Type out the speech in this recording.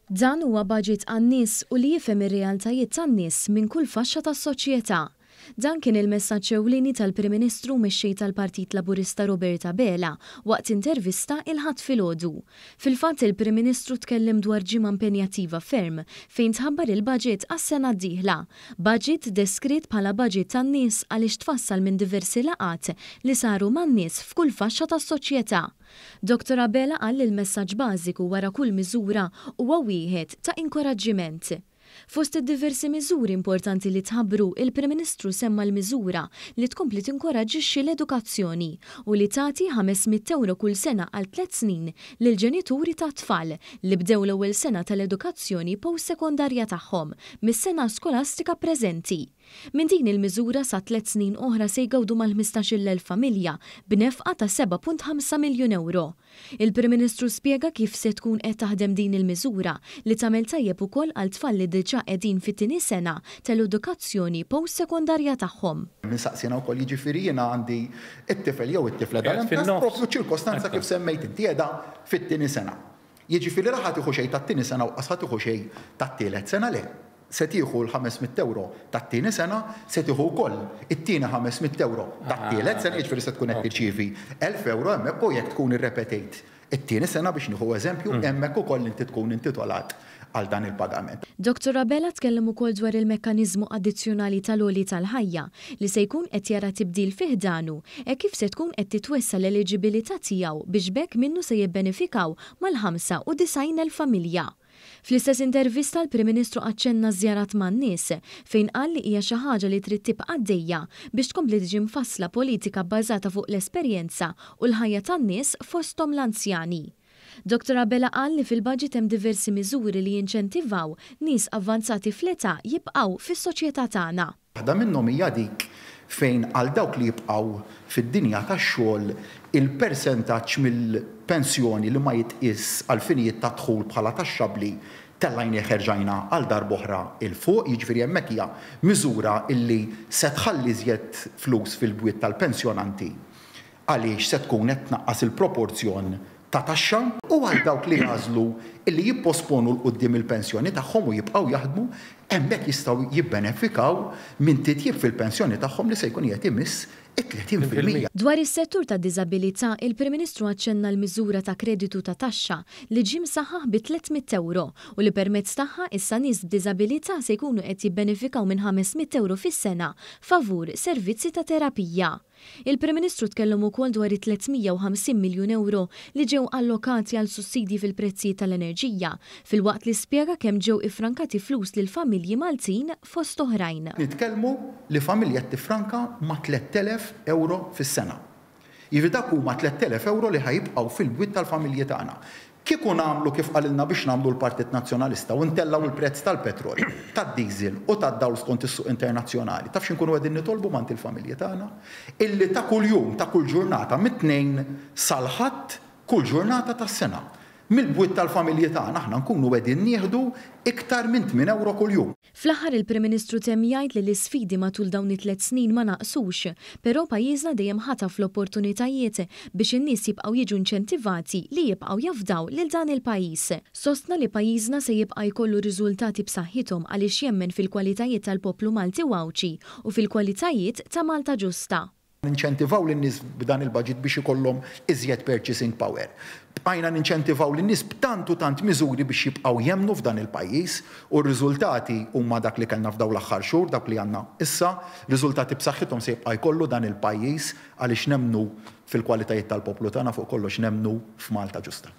Dan huwa baġit għan-nies u li jifhem ir-realtajiet tan-nies minn kull faxxa tas-soċjetà. Dan kien il-messaġġ ewlieni tal-Prim Ministru mexxej tal-Partit Laburista Roberta Bela waqt intervista il-ħadd filgħodu. Fil-fatt il-Prim Ministru tkellem dwar ġimgħa impenjattiva ferm fejn tħabbar il-baġit għas-sena d-dieħla. Baġit deskritt bħala baġit tan-nies għaliex tfassal minn diversi laqat li saru man-nies f'kull faxxa tas-soċjetà. Dr. Bela qal li l-messaġġ bażiku wara kull miżura huwa wieħed ta' inkoraġġiment. Fost id-diversi miżuri importanti li tħabbru, il-Prim Ministru semma l-miżura li tkompli tinkoraġġixxi l-edukazzjoni u li tagħti 500 euro kull sena għal 3 snin lil ġenituri ta' tfal li bdew l-ewwel sena tal-edukazzjoni post-sekondarja tagħhom mis-sena skolastika preżenti. Min din il-miżura sa 3 snin oħra se jgawdu mal-15,000 familja b'nefqa ta' 7.5 miljun euro. Il-Prim Ministru spjega kif se tkun qed taħdem din il-miżura li tagħmel tajjeb ukoll għal tfal li diġà qegħdin fit-tieni sena tal-edukazzjoni post-sekondarja tagħhom. Minsaqsina wkoll jiġifieri jiena għandi t-tifel jew it-tifla propju ċirkostanza kif semmejt inti qiegħda fit-tieni sena. Jiġifieri raħ tieħu xejn tat-tieni sena u qas tieħu xejn tat-tielet sena le. Se tieħu l-500 euro tat-tieni sena, se tieħu wkoll it-tieni 500 euro tat-tielet sena, jiġifieri se tkun qed tirċievi 1,000 euro hemmhekk u jekk tkun irrepetejt it-tieni sena biex nieħu eżempju hemmhekk ukoll inti tkun intitolat għal dan il-pagament. Dr. Bela tkellem ukoll dwar il-mekkaniżmu addizzjonali tal-għoli tal-ħajja li se jkun qed jara tibdil fih danu hekk kif se tkun qed titwessa l-eliġibilità tiegħu biex bekk minnu se jibbenefikaw mal-95,000 familja. Fl-istess intervista l-Prim Ministru aċċenna żjarat man-nies fejn qal li hija xi ħaġa li trid tibqa' għaddejja biex tkompli tiġi mfassla politika bbażata fuq l-esperjenza u l-ħajja tan-nies fosthom l-anzjani. Dr. Bela qal li fil-baġit hemm diversi miżuri li jinċentivaw nies avvanzati fl-età jibqgħu fis-soċjetà tagħna. Waħda minnhom hija dik fejn għal dawk li jibqgħu fid-dinja tax-xogħol il-persentaġġ mill-pensjoni li ma jitqies għal finijiet ta' dħul bħala taxxabli tellajni ħerġajna għal darb'oħra il-fuq, jiġifieri hemmhekk hija miżura illi se tħalli iżjed flus fil-bwiet tal-pensjonanti għaliex se tkun qed tnaqqas il-proporzjon ta' taxxa u għal dawk li jażlu illi jipposponu l-qudiem il-pensjoni tagħhom u jibqgħu jaħdmu hemmhekk jistgħu jibbenefikaw minn titjib fil-pensjoni tagħhom li se jkun qed imiss 30%. Dwar is-settur tad-diżabilità, il-Prim Ministru aċċenna l-miżura ta' kreditu ta' taxxa li ġie msaħħaħ bi 300 euro u li permezz tagħha issa nies b'diżabilità se jkunu qed jibbenefikaw minn 500 euro fis-sena favur servizzi ta' terapija. Il-Prim Ministru tkellem ukoll dwar 350 miljun euro li ġew allokati għal sussidji fil-prezzijiet tal-enerġija, filwaqt li spjega kemm ġew ifrankati flus lil familji Maltin fost oħrajn. Nitkellmu li familja tifranka ma' 3,000 euro fis-sena. Jiġri dak huma 3,000 euro li ħajibqgħu fil-bwiet tal-familji tagħna. Kieku nagħmlu kif qalilna biex nagħmlu l-Partit Nazzjonalista u ntellaw il-prezz tal-petrol, tad-diesel u tad-dawl skont is-suq internazzjonali. Taf x'inkunu qegħdin nitolbu mant il-familji tagħna? Illi ta' kuljum, ta' kull ġurnata mit-tnejn sal-ħadd kull ġurnata tas-sena. Mill-bwiet tal-familji tagħna aħna nkunu qegħdin nieħdu iktar minn 8 euro kuljum. Fl-aħħar il-Prim Ministru temm jgħid li l-isfidi matul dawn it-3 snin ma naqsux, però pajjiżna dejjem ħataf l-opportunitajiet biex in-nies jibqgħu jiġu inċentivati li jibqgħu jafdaw lil dan il-pajjiż. Sostna li pajjiżna se jibqa' jkollu riżultati b'saħħithom għaliex jemmen fil-kwalitajiet tal-poplu Malti wawċi u fil-kwalitajiet ta' Malta ġusta. Ninċentivaw lin-nies b'dan il-budget biex ikollhom iżjed purchasing power. Bqajna ninċentivaw lin-nies b'tant u tant miżuri biex jibqgħu jemmnu f'dan il-pajjiż u r-riżultati huma dak li kellna f'dawn l-aħħar xhur, dak li għandna issa, riżultati b'saħħithom se jibqa' jkollu dan il-pajjiż għaliex nemmnu fil-kwalitajiet tal-poplu tagħna fuq kollox nemmnu f'Malta ġusta.